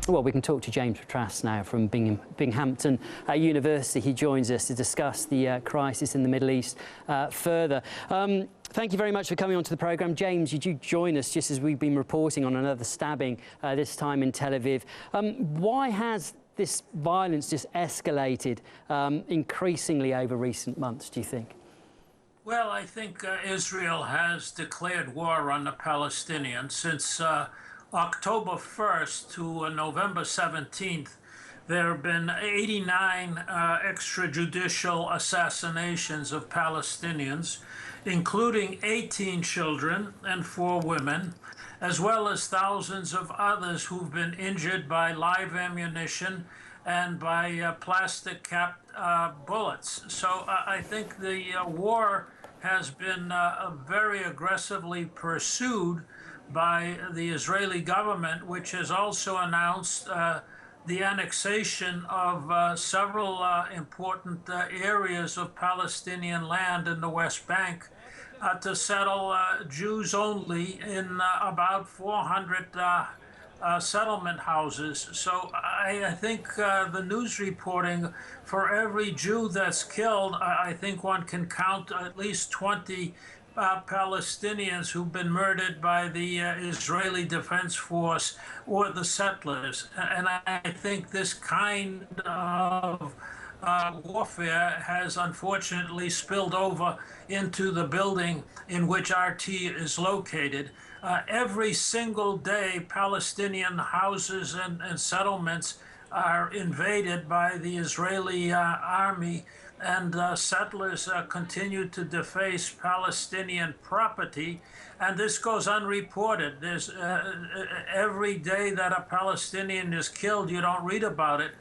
Well, we can talk to James Petras now from Binghamton University. He joins us to discuss the crisis in the Middle East further. Thank you very much for coming onto the programme. James, you do join us just as we've been reporting on another stabbing, this time in Tel Aviv. Why has this violence just escalated increasingly over recent months, do you think? Well, I think Israel has declared war on the Palestinians since October 1st to November 17th. There have been 89 extrajudicial assassinations of Palestinians, including 18 children and 4 women, as well as thousands of others who've been injured by live ammunition and by plastic-capped bullets. So I think the war has been very aggressively pursued by the Israeli government, which has also announced the annexation of several important areas of Palestinian land in the West Bank to settle Jews only in about 400 settlement houses. So I think the news reporting, for every Jew that's killed, I think one can count at least 20 Palestinians who've been murdered by the Israeli Defense Force or the settlers. And I think this kind of warfare has unfortunately spilled over into the building in which RT is located. Every single day, Palestinian houses and settlements are invaded by the Israeli army, and settlers continue to deface Palestinian property, and this goes unreported. There's every day that a Palestinian is killed, you don't read about it.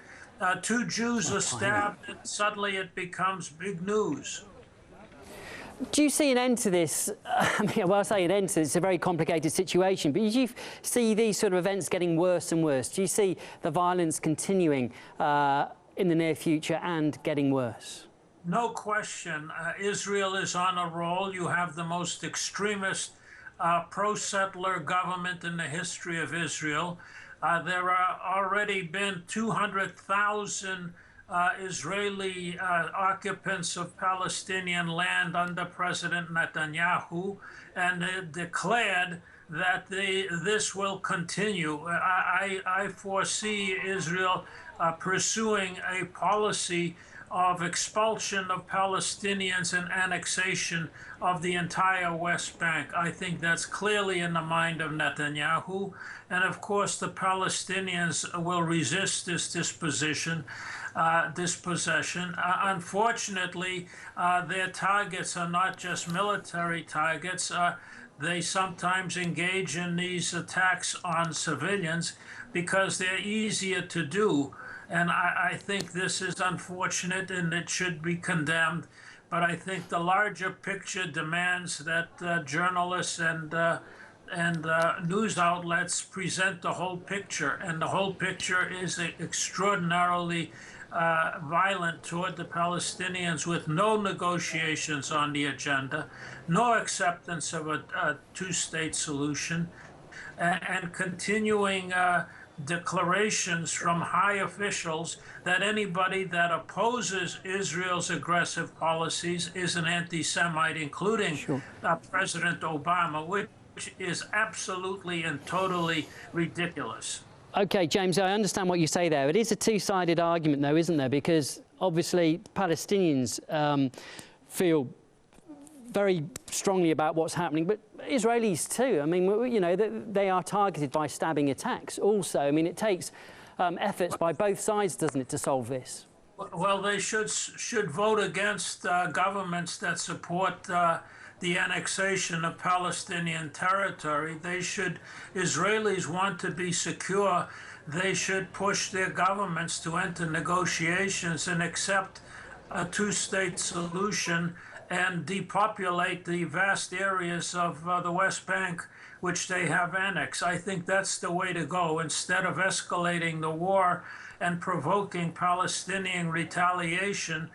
2 Jews are stabbed, and suddenly it becomes big news. Do you see an end to this? I mean, well, I say an end to this, it's a very complicated situation, but do you see these sort of events getting worse and worse? Do you see the violence continuing in the near future and getting worse? No question. Israel is on a roll. You have the most extremist pro-settler government in the history of Israel. There are already been 200,000 Israeli occupants of Palestinian land under President Netanyahu, and they declared that this will continue. I foresee Israel pursuing a policy of expulsion of Palestinians and annexation of the entire West Bank. I think that's clearly in the mind of Netanyahu. And of course, the Palestinians will resist this dispossession. Unfortunately, their targets are not just military targets. They sometimes engage in these attacks on civilians because they're easier to do. And I think this is unfortunate and it should be condemned. But I think the larger picture demands that journalists and news outlets present the whole picture. And the whole picture is extraordinarily violent toward the Palestinians, with no negotiations on the agenda, no acceptance of a two-state solution, and continuing declarations from high officials that anybody that opposes Israel's aggressive policies is an anti-Semite, including President Obama, which is absolutely and totally ridiculous. OK, James, I understand what you say there. It is a two-sided argument, though, isn't there? Because obviously Palestinians feel very strongly about what's happening, but Israelis too. I mean, you know, they are targeted by stabbing attacks also. I mean, it takes efforts by both sides, doesn't it, to solve this? Well, they should vote against governments that support the annexation of Palestinian territory. Israelis want to be secure. They should push their governments to enter negotiations and accept a two-state solution and depopulate the vast areas of the West Bank, which they have annexed. I think that's the way to go. Instead of escalating the war and provoking Palestinian retaliation,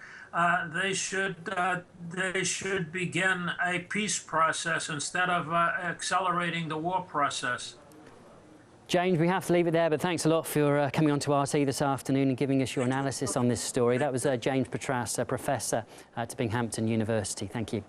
they should begin a peace process instead of accelerating the war process. James, we have to leave it there, but thanks a lot for coming on to RT this afternoon and giving us your analysis on this story. That was James Petras, a professor at Binghamton University. Thank you.